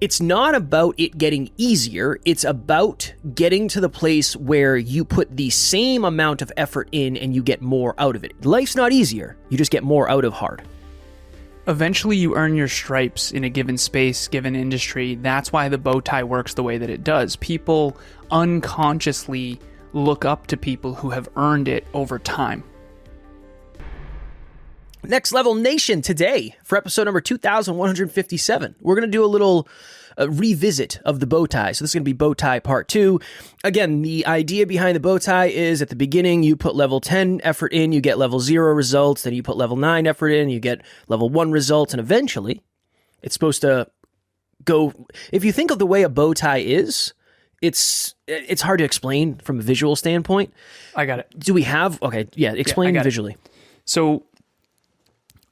It's not about it getting easier. It's about getting to the place where you put the same amount of effort in and you get more out of it. Life's not easier. You just get more out of hard. Eventually, you earn your stripes in a given space, given industry. That's why the bow tie works the way that it does. People unconsciously look up to people who have earned it over time. Next Level Nation today for episode number 2157. We're going to do a little revisit of the bow tie. So this is going to be bow tie part 2. Again, the idea behind the bow tie is at the beginning you put level 10 effort in, you get level 0 results, then you put level 9 effort in, you get level 1 results, and eventually it's supposed to go... If you think of the way a bow tie is, it's hard to explain from a visual standpoint. I got it. Do we have... Okay, yeah, explain visually. It. So...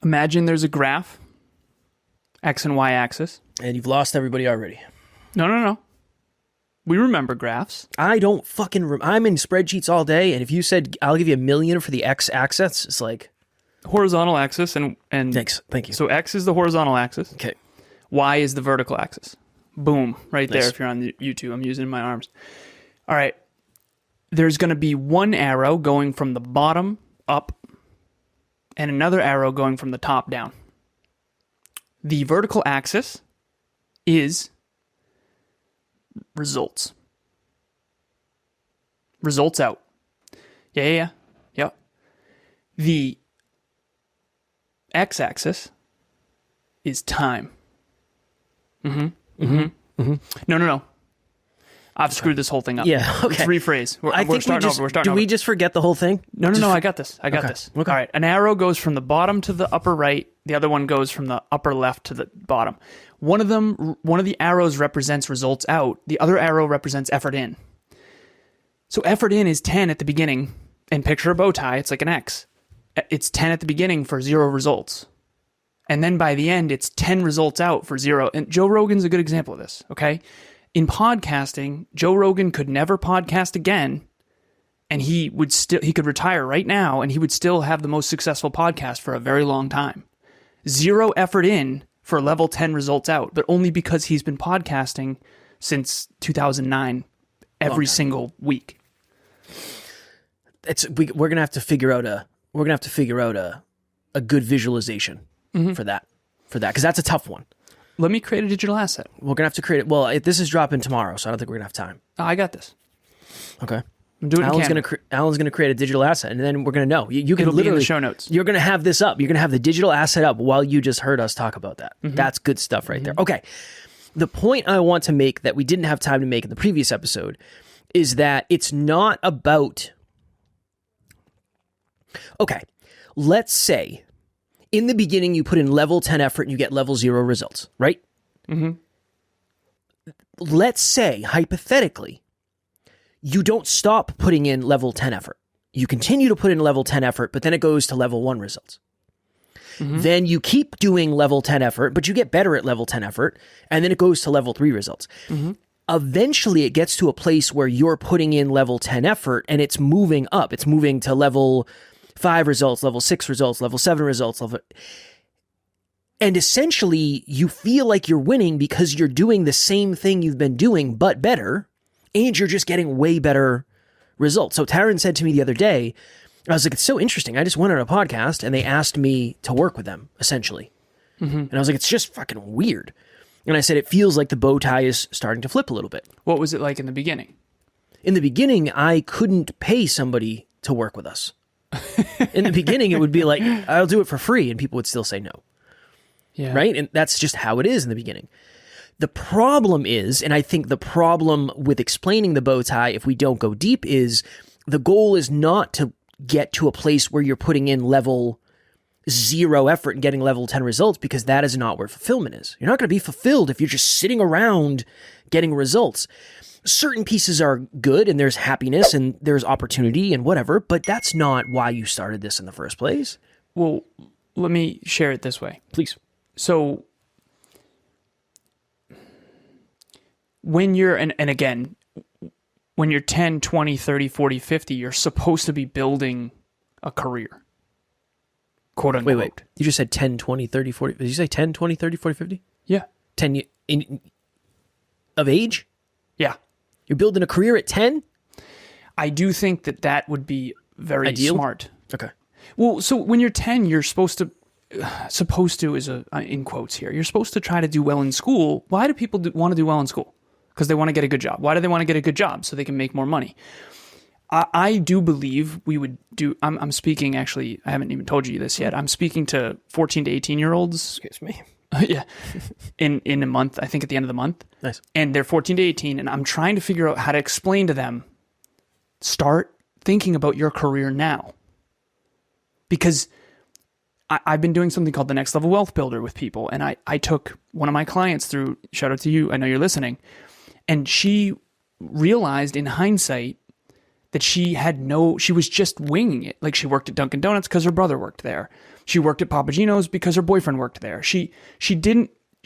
Imagine there's a graph, X and Y axis. And you've lost everybody already. No. We remember graphs. I don't fucking... I'm in spreadsheets all day, and if you said, I'll give you $1 million for the X axis, it's like... Horizontal axis and... Thanks, thank you. So X is the horizontal axis. Okay. Y is the vertical axis. Boom, right Nice. there if you're on YouTube. I'm using my arms. All right. There's going to be one arrow going from the bottom up, and another arrow going from the top down. The vertical axis is results. Results out. Yeah. The x-axis is time. No. I've screwed this whole thing up. Yeah, okay. Let's rephrase. We're starting over. Do we just forget the whole thing? No, I got this. I got this. Okay. All right. An arrow goes from the bottom to the upper right. The other one goes from the upper left to the bottom. One of the arrows represents results out. The other arrow represents effort in. So effort in is 10 at the beginning. And picture a bow tie. It's like an X. It's 10 at the beginning for 0 results. And then by the end, it's 10 results out for 0. And Joe Rogan's a good example of this, okay? In podcasting, Joe Rogan could never podcast again, and he could retire right now, and he would still have the most successful podcast for a very long time. 0 effort in for level 10 results out, but only because he's been podcasting since 2009 every single week. We're gonna have to figure out a good visualization for that because that's a tough one. Let me create a digital asset. We're gonna have to create it. Well, this is dropping tomorrow, so I don't think we're gonna have time. I got this. Okay. I'm doing it. Alan's gonna create a digital asset, and then we're gonna know. You can It'll literally be in the show notes. You're gonna have this up. You're gonna have the digital asset up while you just heard us talk about that. That's good stuff right there. Okay. The point I want to make that we didn't have time to make in the previous episode is that it's not about. Okay, let's say in the beginning you put in level 10 effort and you get level 0 results, right? Let's say, hypothetically, you don't stop putting in level 10 effort. You continue to put in level 10 effort, but then it goes to level 1 results. Then you keep doing level 10 effort, but you get better at level 10 effort, and then it goes to level 3 results. Eventually, it gets to a place where you're putting in level 10 effort, and it's moving up. It's moving to level 5 results, level 6 results, level 7 results, and essentially, you feel like you're winning because you're doing the same thing you've been doing, but better, and you're just getting way better results. So Taryn said to me the other day, I was like, it's so interesting. I just went on a podcast, and they asked me to work with them, essentially. And I was like, it's just fucking weird. And I said, it feels like the bow tie is starting to flip a little bit. What was it like in the beginning? In the beginning, I couldn't pay somebody to work with us. In the beginning, it would be like, I'll do it for free, and people would still say no. Yeah. Right? And that's just how it is in the beginning. The problem is, and I think the problem with explaining the bow tie, if we don't go deep, is the goal is not to get to a place where you're putting in level 0 effort and getting level 10 results, because that is not where fulfillment is. You're not going to be fulfilled if you're just sitting around getting results. Certain pieces are good, and there's happiness, and there's opportunity, and whatever, but that's not why you started this in the first place. Well, let me share it this way. Please. So when you're, and again, when you're 10, 20, 30, 40, 50, you're supposed to be building a career. Quote unquote. Wait. You just said 10, 20, 30, 40. Did you say 10, 20, 30, 40, 50? Yeah. 10 of age? Yeah. You're building a career at 10? I do think that would be very Ideal? smart. Okay. Well, so when you're 10, you're supposed to is in quotes here. You're supposed to try to do well in school. Why do people want to do well in school? Because they want to get a good job. Why do they want to get a good job? So they can make more money. I do believe we would do, I'm speaking, actually, I haven't even told you this yet. I'm speaking to 14 to 18-year-olds. Excuse me. Yeah. In a month, I think at the end of the month. Nice. And they're 14 to 18, and I'm trying to figure out how to explain to them, start thinking about your career now. Because I've been doing something called the Next Level Wealth Builder with people, and I took one of my clients through, shout out to you, I know you're listening, and she realized in hindsight that she was just winging it. Like, she worked at Dunkin' Donuts because her brother worked there. She worked at Papa Gino's because her boyfriend worked there. She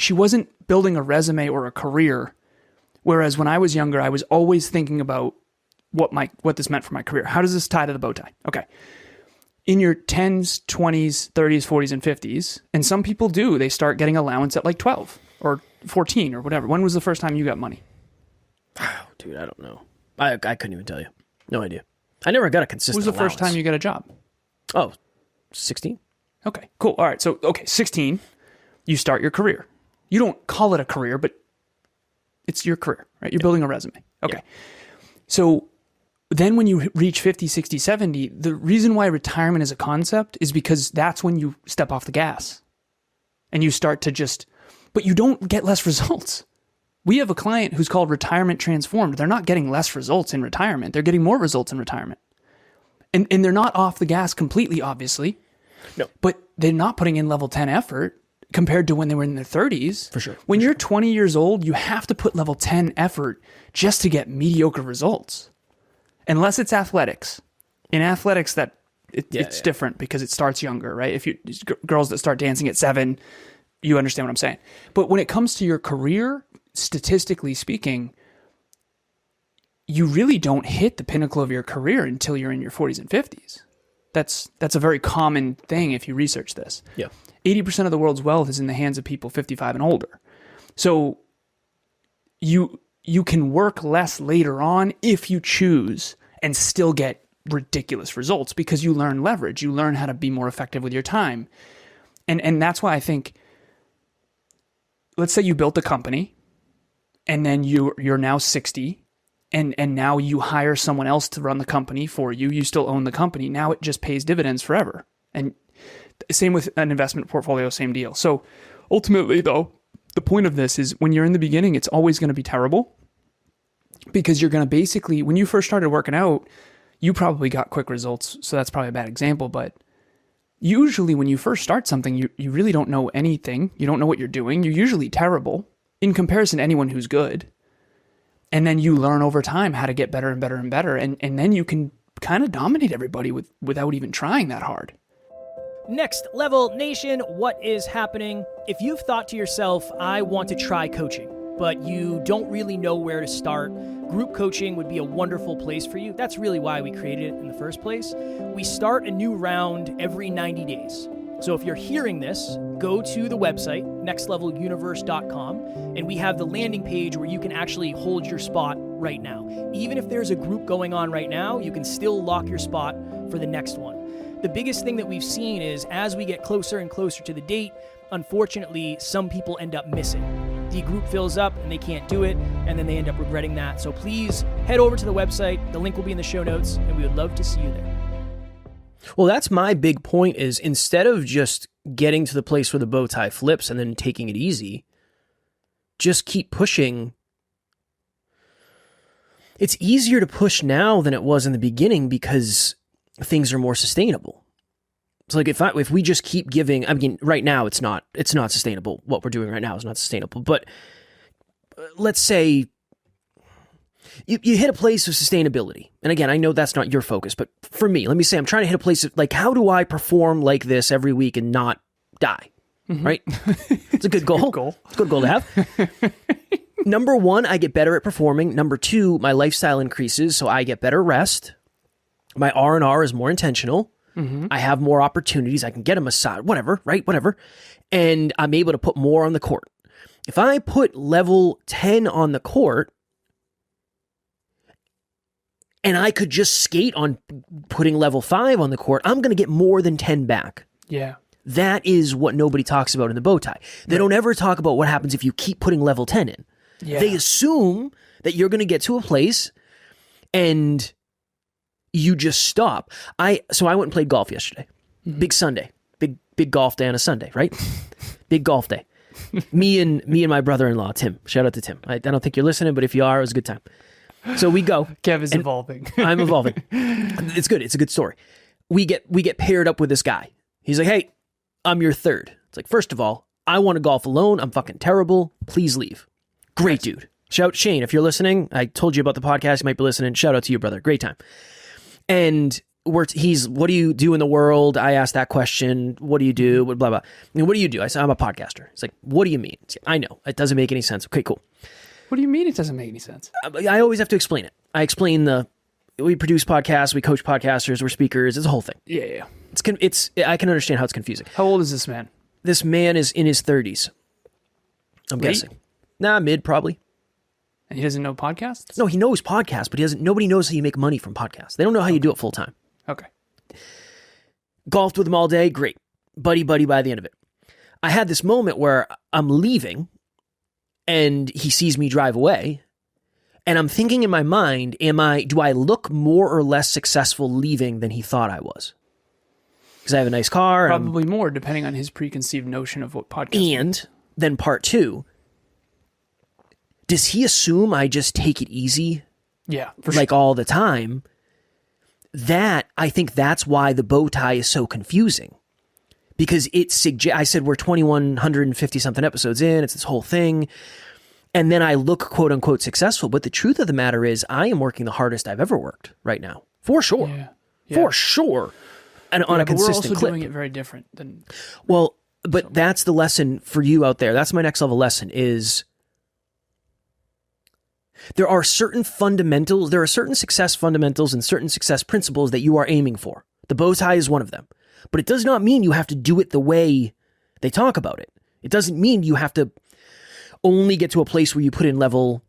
wasn't building a resume or a career. Whereas when I was younger, I was always thinking about what this meant for my career. How does this tie to the bow tie? Okay. In your 10s, 20s, 30s, 40s, and 50s, and some people do, they start getting allowance at like 12 or 14 or whatever. When was the first time you got money? Oh, dude, I don't know. I couldn't even tell you. No idea. I never got a consistent When was the first allowance. time you got a job? Oh, 16. Okay, cool. All right. So, 16, you start your career. You don't call it a career, but it's your career, right? You're building a resume. Okay. Yeah. So then when you reach 50, 60, 70, the reason why retirement is a concept is because that's when you step off the gas and you start to but you don't get less results. We have a client who's called Retirement Transformed. They're not getting less results in retirement. They're getting more results in retirement. And they're not off the gas completely, obviously. No. But they're not putting in level 10 effort compared to when they were in their 30s. For sure. When you're 20 years old, you have to put level 10 effort just to get mediocre results. Unless it's athletics. In athletics, it's different because it starts younger, right? If girls that start dancing at 7, you understand what I'm saying. But when it comes to your career, statistically speaking, you really don't hit the pinnacle of your career until you're in your 40s and 50s. That's a very common thing if you research this. Yeah. 80% of the world's wealth is in the hands of people 55 and older. So you can work less later on if you choose and still get ridiculous results because you learn leverage. You learn how to be more effective with your time. And that's why I think, let's say you built a company and then you're now 60 and now you hire someone else to run the company for you. You still own the company. Now it just pays dividends forever. And same with an investment portfolio, same deal. So ultimately though, the point of this is when you're in the beginning, it's always going to be terrible because you're going to basically, when you first started working out, you probably got quick results. So that's probably a bad example, but usually when you first start something, you really don't know anything. You don't know what you're doing. You're usually terrible in comparison to anyone who's good. And then you learn over time how to get better and better and better. And then you can kind of dominate everybody without even trying that hard. Next Level Nation, what is happening? If you've thought to yourself, I want to try coaching, but you don't really know where to start, group coaching would be a wonderful place for you. That's really why we created it in the first place. We start a new round every 90 days. So if you're hearing this, go to the website, nextleveluniverse.com, and we have the landing page where you can actually hold your spot right now. Even if there's a group going on right now, you can still lock your spot for the next one. The biggest thing that we've seen is as we get closer and closer to the date, unfortunately, some people end up missing. The group fills up and they can't do it, and then they end up regretting that. So please head over to the website. The link will be in the show notes, and we would love to see you there. Well, that's my big point is instead of just getting to the place where the bow tie flips and then taking it easy, just keep pushing. It's easier to push now than it was in the beginning because things are more sustainable. It's like if we just keep giving, I mean, right now it's not sustainable. What we're doing right now is not sustainable. But let's say you hit a place of sustainability. And again, I know that's not your focus, but for me, let me say I'm trying to hit a place of like, how do I perform like this every week and not die? Mm-hmm. Right? It's a good goal. It's a good goal to have. Number 1, I get better at performing. Number 2, my lifestyle increases, so I get better rest. My R&R is more intentional. Mm-hmm. I have more opportunities. I can get a massage, whatever, right? Whatever. And I'm able to put more on the court. If I put level 10 on the court and I could just skate on putting level 5 on the court, I'm going to get more than 10 back. Yeah. That is what nobody talks about in the bow tie. They don't ever talk about what happens if you keep putting level 10 in. Yeah. They assume that you're going to get to a place and you just stop. So I went and played golf yesterday. Mm-hmm. Big Sunday. Big golf day on a Sunday, right? Big golf day. Me and my brother-in-law, Tim. Shout out to Tim. I don't think you're listening, but if you are, it was a good time. So we go. Kev is evolving. I'm evolving. It's good. It's a good story. We get paired up with this guy. He's like, hey, I'm your third. It's like, first of all, I want to golf alone. I'm fucking terrible. Please leave. Great dude. Shout Shane, if you're listening. I told you about the podcast. You might be listening. Shout out to you, brother. Great time. And he's, what do you do in the world? I asked that question. What do you do? Blah, blah. And what do you do? I said, I'm a podcaster. It's like, what do you mean? Like, I know. It doesn't make any sense. Okay, cool. What do you mean it doesn't make any sense? I always have to explain it. I explain we produce podcasts, we coach podcasters, we're speakers. It's a whole thing. Yeah. I can understand how it's confusing. How old is this man? This man is in his 30s. I'm guessing. Nah, mid probably. And he doesn't know podcasts? No, he knows podcasts, but nobody knows how you make money from podcasts. They don't know how you do it full time. Okay. Golfed with him all day, great. Buddy by the end of it. I had this moment where I'm leaving and he sees me drive away. And I'm thinking in my mind, do I look more or less successful leaving than he thought I was? Because I have a nice car. Probably more, depending on his preconceived notion of what podcast. And then part 2, does he assume I just take it easy? Yeah, for like all the time? I think that's why the bow tie is so confusing. Because I said we're 2,150 something episodes in, it's this whole thing. And then I look quote unquote successful. But the truth of the matter is I am working the hardest I've ever worked right now. For sure. Yeah. For sure. And on a consistent clip. We're also doing it very different than... Well, but that's the lesson for you out there. That's my next level lesson is there are certain fundamentals, there are certain success fundamentals and certain success principles that you are aiming for. The bow tie is one of them. But it does not mean you have to do it the way they talk about it. It doesn't mean you have to only get to a place where you put in level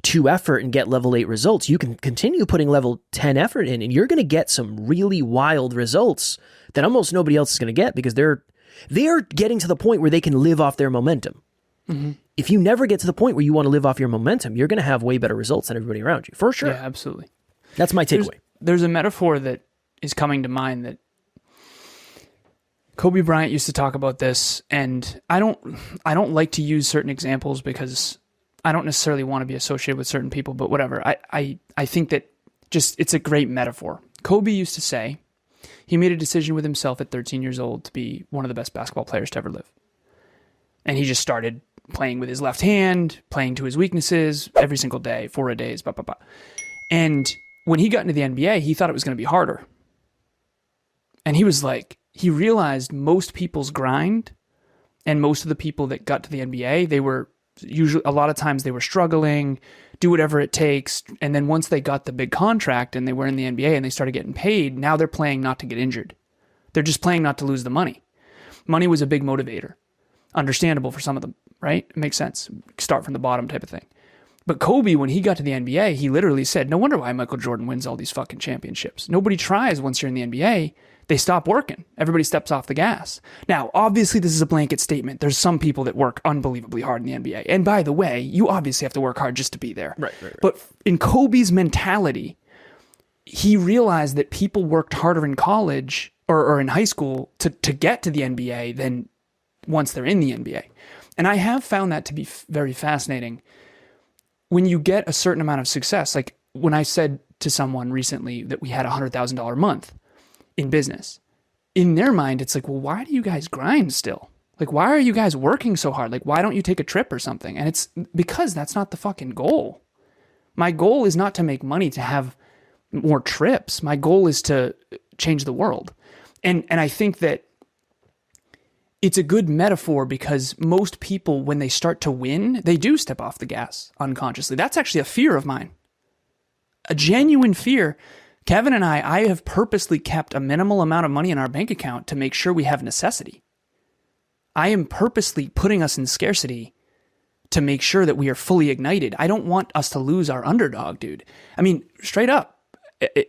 2 effort and get level 8 results. You can continue putting level 10 effort in and you're going to get some really wild results that almost nobody else is going to get because they're getting to the point where they can live off their momentum. Mm-hmm. If you never get to the point where you want to live off your momentum, you're going to have way better results than everybody around you, for sure. Yeah, absolutely. That's my takeaway. There's a metaphor that is coming to mind that Kobe Bryant used to talk about this, and I don't like to use certain examples because I don't necessarily want to be associated with certain people, but whatever. I think that just it's a great metaphor. Kobe used to say he made a decision with himself at 13 years old to be one of the best basketball players to ever live. And he just started playing with his left hand, playing to his weaknesses every single day, 4 a days, blah, blah, blah. And when he got into the NBA, he thought it was going to be harder. And he was like, he realized most people's grind and most of the people that got to the NBA, they were usually, a lot of times they were struggling, do whatever it takes. And then once they got the big contract and they were in the NBA and they started getting paid, now they're playing not to get injured. They're just playing not to lose the money. Money was a big motivator. Understandable for some of them, right? It makes sense. Start from the bottom type of thing. But Kobe, when he got to the NBA, he literally said, no wonder why Michael Jordan wins all these fucking championships. Nobody tries once you're in the NBA. They stop working. Everybody steps off the gas. Now, obviously, this is a blanket statement. There's some people that work unbelievably hard in the NBA. And by the way, you obviously have to work hard just to be there. Right. But in Kobe's mentality, he realized that people worked harder in college or in high school to get to the NBA than once they're in the NBA. And I have found that to be very fascinating. When you get a certain amount of success, like when I said to someone recently that we had a $100,000 a month in business, in their mind, it's like, well, why do you guys grind still? Like, why are you guys working so hard? Like, why don't you take a trip or something? And it's because that's not the fucking goal. My goal is not to make money to have more trips. My goal is to change the world. And I think that it's a good metaphor because most people, when they start to win, they do step off the gas unconsciously. That's actually a fear of mine. A genuine fear. Kevin and I have purposely kept a minimal amount of money in our bank account to make sure we have necessity. I am purposely putting us in scarcity to make sure that we are fully ignited. I don't want us to lose our underdog, dude. I mean, straight up,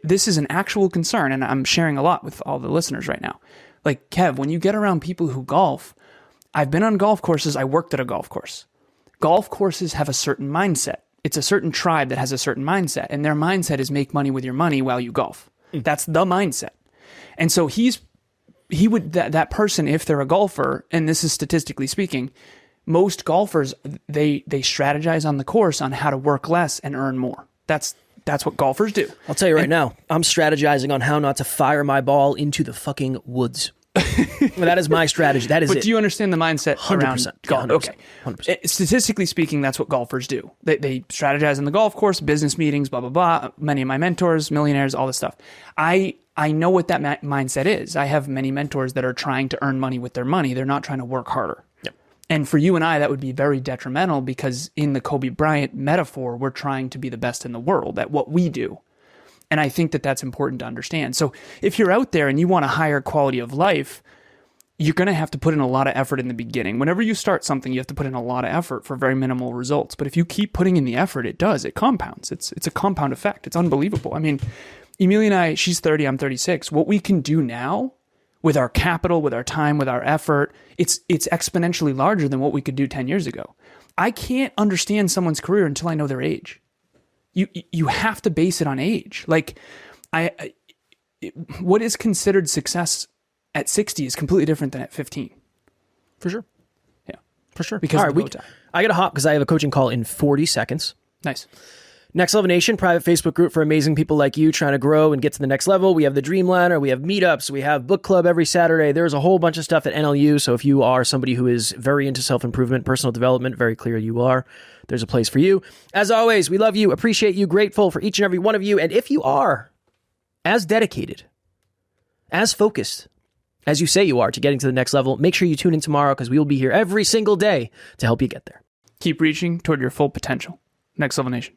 this is an actual concern, and I'm sharing a lot with all the listeners right now. Like, Kev, when you get around people who golf, I've been on golf courses, I worked at a golf course. Golf courses have a certain mindset. It's a certain tribe that has a certain mindset, and their mindset is make money with your money while you golf. That's the mindset. And so that person, if they're a golfer, and this is statistically speaking, most golfers, they strategize on the course on how to work less and earn more. That's what golfers do. I'll tell you right now, I'm strategizing on how not to fire my ball into the fucking woods. That is my strategy. That is But do you understand the mindset 100%. around golf? 100%. Okay. 100%. Statistically speaking, that's what golfers do. They strategize on the golf course, business meetings, blah, blah, blah. Many of my mentors, millionaires, all this stuff. I know what that mindset is. I have many mentors that are trying to earn money with their money. They're not trying to work harder. Yep. And for you and I, that would be very detrimental because in the Kobe Bryant metaphor, we're trying to be the best in the world at what we do. And I think that that's important to understand. So if you're out there and you want a higher quality of life, you're going to have to put in a lot of effort in the beginning. Whenever you start something, you have to put in a lot of effort for very minimal results. But if you keep putting in the effort, it compounds. It's a compound effect. It's unbelievable. I mean, Emilia and I, she's 30, I'm 36. What we can do now with our capital, with our time, with our effort, it's exponentially larger than what we could do 10 years ago. I can't understand someone's career until I know their age. You have to base it on age. Like, what is considered success at 60 is completely different than at 15. For sure. Yeah. For sure. Because all right, I got to hop because I have a coaching call in 40 seconds. Nice. Next Level Nation, private Facebook group for amazing people like you trying to grow and get to the next level. We have the Dreamliner, we have meetups, we have book club every Saturday. There's a whole bunch of stuff at NLU. So if you are somebody who is very into self-improvement, personal development, very clear you are, there's a place for you. As always, we love you, appreciate you, grateful for each and every one of you. And if you are as dedicated, as focused as you say you are to getting to the next level, make sure you tune in tomorrow because we will be here every single day to help you get there. Keep reaching toward your full potential. Next Level Nation.